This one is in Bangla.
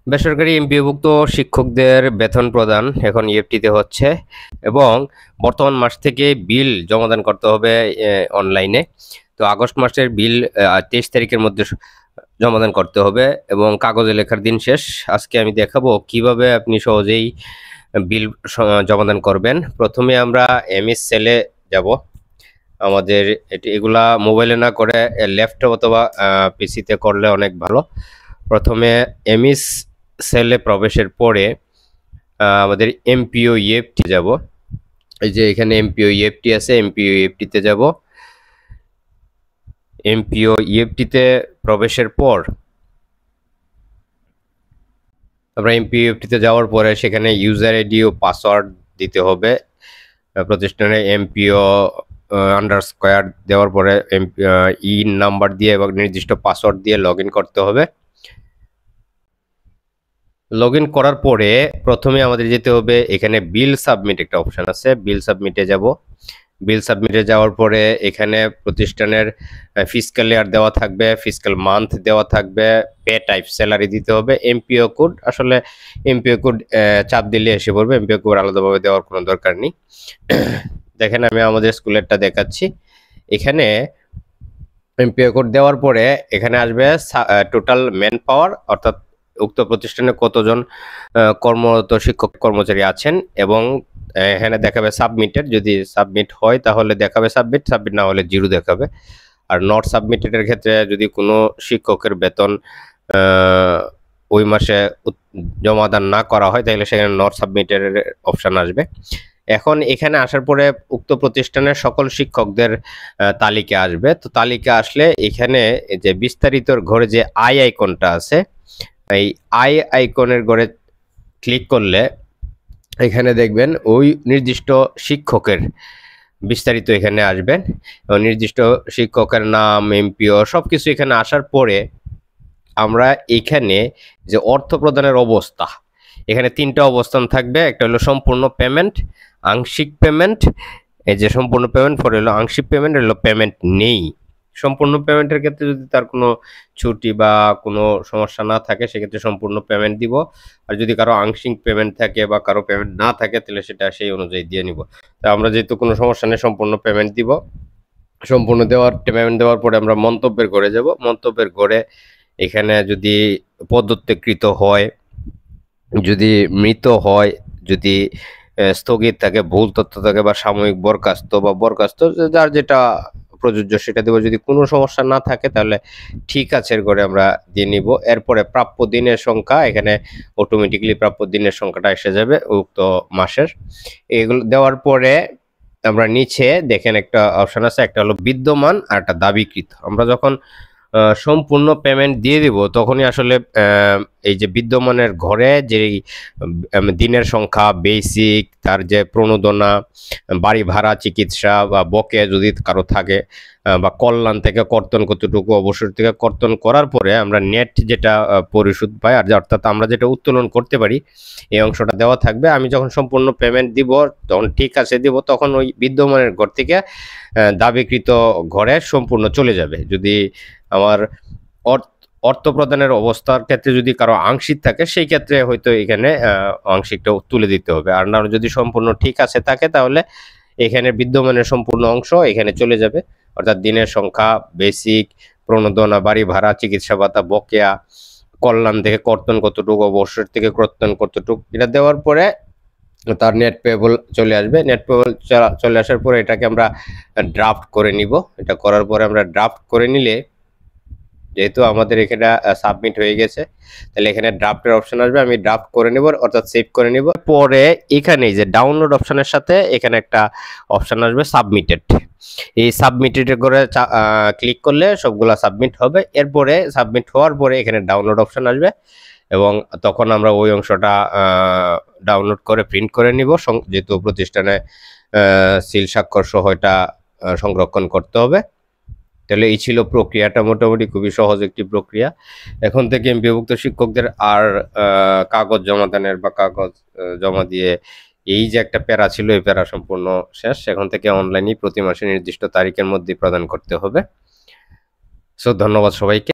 বেসরকারি এমপিওভুক্ত শিক্ষকদের বেতন প্রদান এখন ইএফটিতে হচ্ছে এবং বর্তমান মাস থেকে বিল জমাদান করতে হবে অনলাইনে। তো আগস্ট মাসের বিল 23 তারিখের মধ্যে জমাদান করতে হবে এবং কাগজে লেখার দিন শেষ। আজকে আমি দেখাবো কিভাবে আপনি সহজেই বিল জমাদান করবেন। প্রথমে আমরা এমএস সেলে যাব। আমাদের এগুলা মোবাইলে না করে ল্যাপটপ অথবা পিসিতে করলে অনেক ভালো। প্রথমে এমএস সেলে প্রবেশের পরে আমাদের এমপিও ইএফটি যাব। এই যে এখানে এমপিও ইএফটি আছে, এমপিও ইএফটিতে যাব। এমপিও ইএফটিতে প্রবেশের পর আমরা এমপিও ইএফটিতে যাওয়ার পরে সেখানে ইউজার আইডি ও পাসওয়ার্ড দিতে হবে। প্রতিষ্ঠানে এমপিও আন্ডারস্কোয়ার দেওয়ার পরে ইন নাম্বার দিয়ে এবং নির্দিষ্ট পাসওয়ার্ড দিয়ে লগ ইন করতে হবে। লগ ইন করার পরে প্রথমে আমাদের যেতে হবে, এখানে বিল সাবমিট একটা অপশান আছে, বিল সাবমিটে যাব। বিল সাবমিটে যাওয়ার পরে এখানে প্রতিষ্ঠানের ফিসক্যাল ইয়ার দেওয়া থাকবে, ফিসক্যাল মান্থ দেওয়া থাকবে, পে টাইপ স্যালারি দিতে হবে, এমপিও কোড। আসলে এমপিও কোড চাপ দিলে এসে পড়বে, এমপিও কোড আলাদাভাবে দেওয়ার কোনো দরকার নেই। দেখেন আমি আমাদের স্কুলেরটা দেখাচ্ছি। এখানে এমপিও কোড দেওয়ার পরে এখানে আসবে টোটাল ম্যান পাওয়ার, অর্থাৎ উক্ত প্রতিষ্ঠানে কতজন কর্মরত শিক্ষক কর্মচারী আছেন, এবং এখানে দেখাবে সাবমিটেড। যদি সাবমিট হয় তাহলে দেখাবে সাবমিট, সাবমিট না হলে জিরো দেখাবে। আর নট সাবমিটেডের ক্ষেত্রে যদি কোনো শিক্ষকের বেতন ওই মাসে জমাদান না করা হয় তাহলে সেখানে নট সাবমিটেড অপশান আসবে। এখন এখানে আসার পরে উক্ত প্রতিষ্ঠানের সকল শিক্ষকদের তালিকা আসবে। তো তালিকা আসলে এখানে যে বিস্তারিতর ঘরে যে আই আইকনটা আছে, এই আই আইকনের ঘরে ক্লিক করলে এখানে দেখবেন ওই নির্দিষ্ট শিক্ষকের বিস্তারিত এখানে আসবেন। নির্দিষ্ট শিক্ষকের নাম, এমপিও সবকিছু এখানে আসার পরে আমরা এখানে যে অর্থ প্রদানের অবস্থা, এখানে তিনটা অবস্থান থাকবে। একটা হলো সম্পূর্ণ পেমেন্ট, আংশিক পেমেন্ট। এই যে সম্পূর্ণ পেমেন্ট, পরে হলো আংশিক পেমেন্ট, হলো পেমেন্ট নেই। সম্পূর্ণ পেমেন্টের ক্ষেত্রে যদি তার কোনো ছুটি বা কোনো সমস্যা না থাকে সেক্ষেত্রে সম্পূর্ণ পেমেন্ট দিব। আর যদি কারো আংশিক পেমেন্ট থাকে বা কারো পেমেন্ট না থাকে তাহলে সেটা সেই অনুযায়ী দিয়ে নিব। তা আমরা যেহেতু কোনো সমস্যা নেই সম্পূর্ণ পেমেন্ট দিব। সম্পূর্ণ পেমেন্ট দেওয়ার পরে আমরা মন্তব্যের ঘরে যাব। মন্তব্যের ঘরে এখানে যদি পদত্যাগকৃত হয়, যদি মৃত হয়, যদি স্থগিত থাকে, ভুল তথ্য থাকে বা সাময়িক বরখাস্ত বা বরখাস্ত, যার যেটা প্রযোজ্য সেটা দেবো। যদি কোনো সমস্যা না থাকে তাহলে ঠিক আছে এর ঘরে আমরা দিয়ে নিব। এরপরে প্রাপ্য দিনের সংখ্যা, এখানে অটোমেটিক্যালি প্রাপ্য দিনের সংখ্যাটা এসে যাবে উক্ত মাসের। এগুলো দেওয়ার পরে আমরা নিচে দেখেন একটা অপশন আছে, একটা হলো বিদ্যমান আর একটা দাবিকৃত। আমরা যখন সম্পূর্ণ পেমেন্ট দিয়ে দিব তখনই আসলে এই যে বিদ্যমানের ঘরে যে দিনের সংখ্যা, বেসিক, তার যে প্রণোদনা, বাড়ি ভাড়া, চিকিৎসা বা বকে যদি কারো থাকে, বা কল্যাণ থেকে কর্তন কতটুকু, অবসর থেকে কর্তন করার পরে আমরা নেট যেটা পরিশোধ পাই, আর অর্থাৎ আমরা যেটা উত্তোলন করতে পারি, এই অংশটা দেওয়া থাকবে। আমি যখন সম্পূর্ণ পেমেন্ট দিব তখন ঠিক আছে দিব, তখন ওই বিদ্যমানের ঘর থেকে দাবিকৃত ঘরে সম্পূর্ণ চলে যাবে। যদি আমার অর্থ প্রদানের অবস্থার ক্ষেত্রে যদি কারো আংশিক থাকে সেই ক্ষেত্রে হয়তো এখানে আংশিকটা তুলে দিতে হবে। আর না যদি সম্পূর্ণ ঠিক আছে থাকে তাহলে এখানে বিদ্যমানের সম্পূর্ণ অংশ এখানে চলে যাবে, অর্থাৎ দিনের সংখ্যা, বেসিক, প্রণোদনা, বাড়ি ভাড়া, চিকিৎসা ভাতা, বকেয়া, কল্যাণ থেকে কর্তন কতটুকু, অবসর থেকে কর্তন কতটুকু, এটা দেওয়ার পরে তার নেট পেবল চলে আসবে। নেট পেবল চলে আসার পরে এটাকে আমরা ড্রাফট করে নিব। এটা করার পরে আমরা ড্রাফট করে নিলে, যেহেতু আমাদের এখানে সাবমিট হয়ে গেছে, তাহলে এখানে ড্রাফটের অপশন আসবে। আমি ড্রাফট করে নেব, অর্থাৎ সেভ করে নেব। পরে এখানে যে ডাউনলোড অপশনের সাথে এখানে একটা অপশন আসবে সাবমিটেড। এই সাবমিটেড করে ক্লিক করলে সবগুলা সাবমিট হবে। এরপরে সাবমিট হওয়ার পরে এখানে ডাউনলোড অপশন আসবে এবং তখন আমরা ওই অংশটা ডাউনলোড করে প্রিন্ট করে নিব। যেহেতু প্রতিষ্ঠানে সিল স্বাক্ষর সহ এটা সংরক্ষণ করতে হবে। তাহলে এই ছিল প্রক্রিয়াটা, মোটামুটি খুবই সহজ একটি প্রক্রিয়া। এখন থেকে এমপিওভুক্ত শিক্ষকদের আর কাগজ জমাদানের বা কাগজ জমা দিয়ে এই যে একটা প্যারা ছিল, এই প্যারা সম্পূর্ণ শেষ। এখন থেকে অনলাইনেই প্রতি মাসে নির্দিষ্ট তারিখের মধ্যে প্রদান করতে হবে। সো ধন্যবাদ সবাইকে।